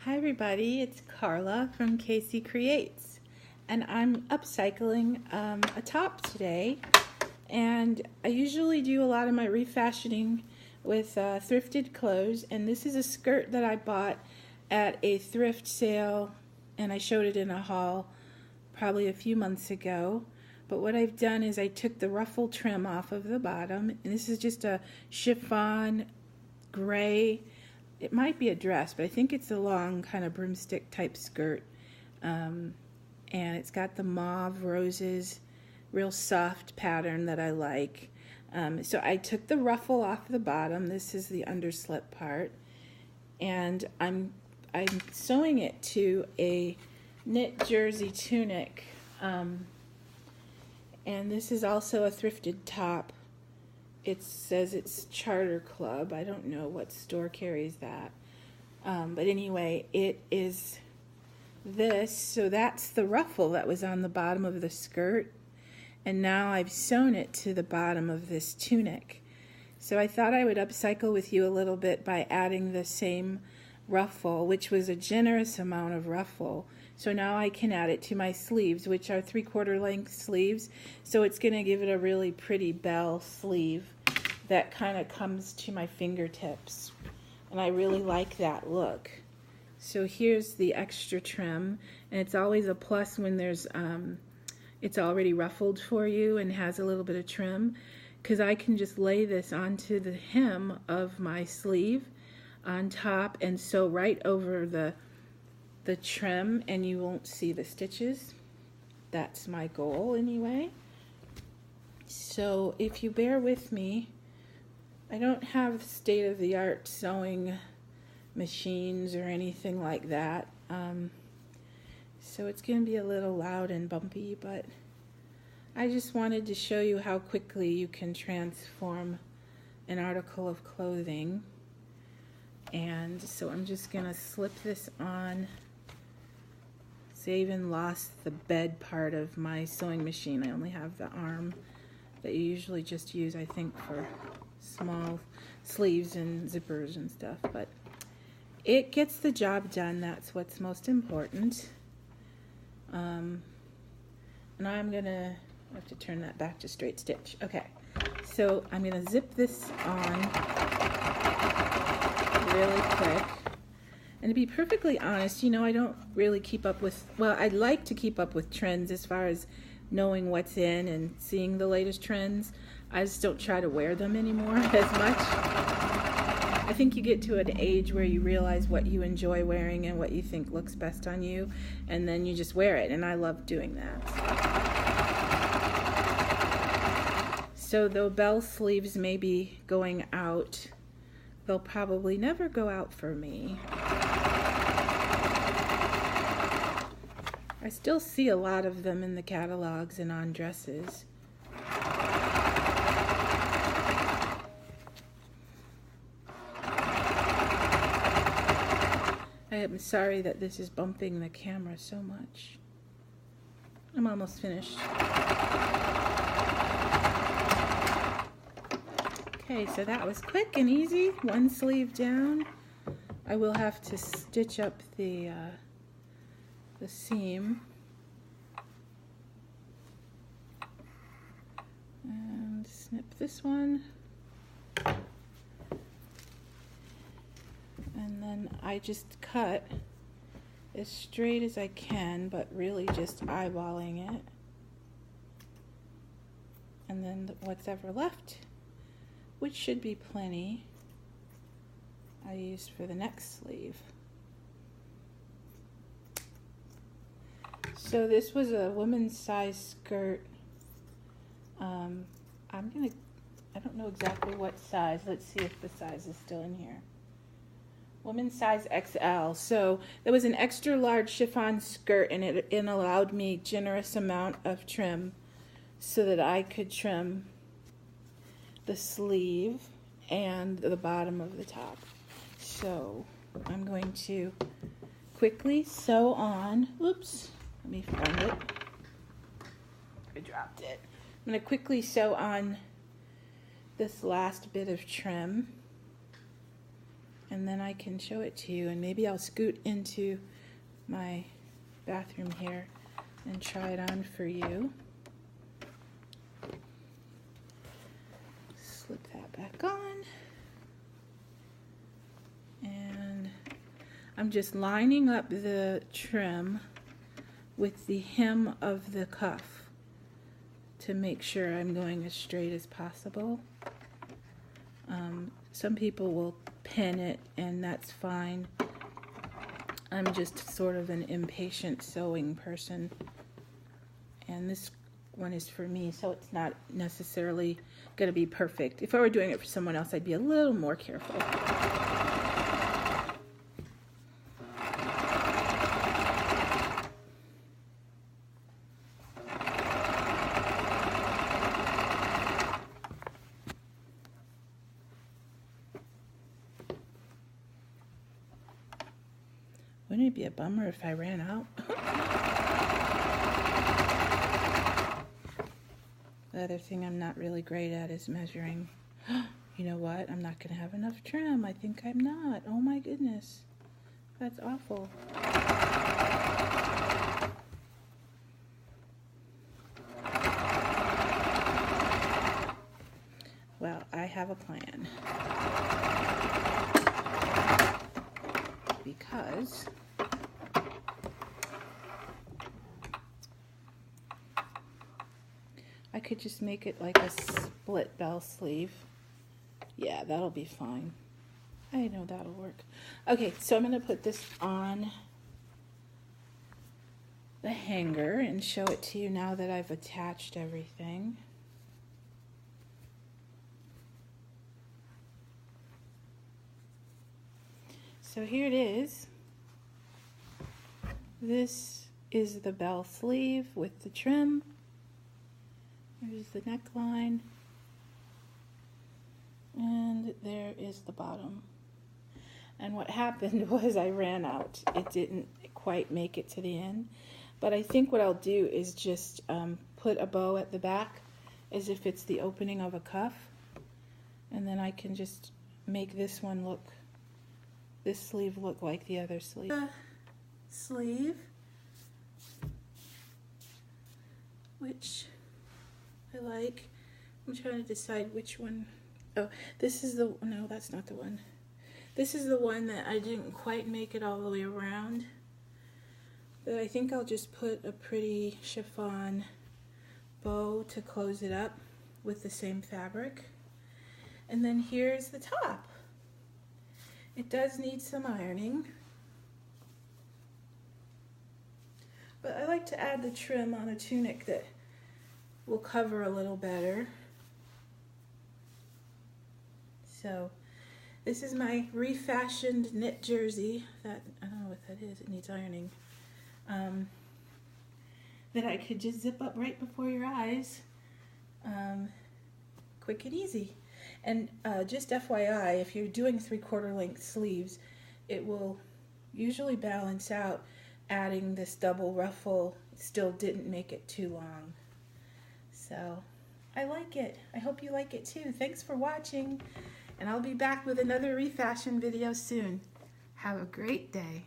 Hi everybody, it's Carla from Casey Creates, and I'm upcycling a top today. And I usually do a lot of my refashioning with thrifted clothes, and this is a skirt that I bought at a thrift sale, and I showed it in a haul probably a few months ago. But what I've done is I took the ruffle trim off of the bottom, and this is just a chiffon gray. It might be a dress, but I think it's a long kind of broomstick type skirt. And it's got the mauve roses, real soft pattern that I like. So I took the ruffle off the bottom. This is the underslip part. And I'm sewing it to a knit jersey tunic. And this is also a thrifted top. It says it's Charter Club. I don't know what store carries that. But anyway, it is this. So that's the ruffle that was on the bottom of the skirt. And now I've sewn it to the bottom of this tunic. So I thought I would upcycle with you a little bit by adding the same ruffle, which was a generous amount of ruffle. So now I can add it to my sleeves, which are 3/4 length sleeves. So it's going to give it a really pretty bell sleeve that kind of comes to my fingertips. And I really like that look. So here's the extra trim, and it's always a plus when there's it's already ruffled for you and has a little bit of trim, because I can just lay this onto the hem of my sleeve on top and sew right over the trim, and you won't see the stitches. That's my goal anyway. So if you bear with me, I don't have state-of-the-art sewing machines or anything like that. So it's going to be a little loud and bumpy, but I just wanted to show you how quickly you can transform an article of clothing. And so I'm just going to slip this on. I even lost the bed part of my sewing machine. I only have the arm that you usually just use, I think, for small sleeves and zippers and stuff. But it gets the job done. That's what's most important. And I'm gonna have to turn that back to straight stitch. Okay, so I'm gonna zip this on really quick. And to be perfectly honest, you know, I don't really keep up with, well, I'd like to keep up with trends as far as knowing what's in and seeing the latest trends. I just don't try to wear them anymore as much. I think you get to an age where you realize what you enjoy wearing and what you think looks best on you, and then you just wear it, and I love doing that. So though bell sleeves may be going out, they'll probably never go out for me. I still see a lot of them in the catalogs and on dresses. I am sorry that this is bumping the camera so much. I'm almost finished. Okay, so that was quick and easy. One sleeve down. I will have to stitch up the seam. And snip this one. And then I just cut as straight as I can, but really just eyeballing it. And then what's ever left, which should be plenty, I used for the next sleeve. So this was a women's size skirt. I don't know exactly what size. Let's see if the size is still in here. Women's size XL. So there was an extra large chiffon skirt, and it allowed me generous amount of trim so that I could trim the sleeve and the bottom of the top. So I'm going to quickly sew on. Oops, let me find it. I dropped it. I'm going to quickly sew on this last bit of trim. and then I can show it to you, and maybe I'll scoot into my bathroom here and try it on for you. Slip that back on, and I'm just lining up the trim with the hem of the cuff to make sure I'm going as straight as possible. Some people will pin it, and that's fine. I'm just sort of an impatient sewing person, and this one is for me, so it's not necessarily going to be perfect. If I were doing it for someone else, I'd be a little more careful. Wouldn't it be a bummer if I ran out? The other thing I'm not really great at is measuring. You know what? I'm not going to have enough trim. I think I'm not. Oh my goodness. That's awful. Well, I have a plan. Because I could just make it like a split bell sleeve. Yeah, that'll be fine. I know that'll work. Okay, so I'm going to put this on the hanger and show it to you now that I've attached everything. So here it is. This is the bell sleeve with the trim. There's the neckline. And there is the bottom. And what happened was I ran out. It didn't quite make it to the end. But I think what I'll do is just put a bow at the back as if it's the opening of a cuff. And then I can just make this one look, this sleeve look like the other sleeve. Sleeve, which I like. I'm trying to decide which one. Oh, this is the, no, that's not the one. This is the one that I didn't quite make it all the way around. But I think I'll just put a pretty chiffon bow to close it up with the same fabric. And then here's the top. It does need some ironing. But I like to add the trim on a tunic that will cover a little better. So this is my refashioned knit jersey that, I don't know what that is, it needs ironing, that I could just zip up right before your eyes, quick and easy. And just FYI, if you're doing 3/4 length sleeves, it will usually balance out. Adding this double ruffle still didn't make it too long. So I like it. I hope you like it too. Thanks for watching, and I'll be back with another refashion video soon. Have a great day.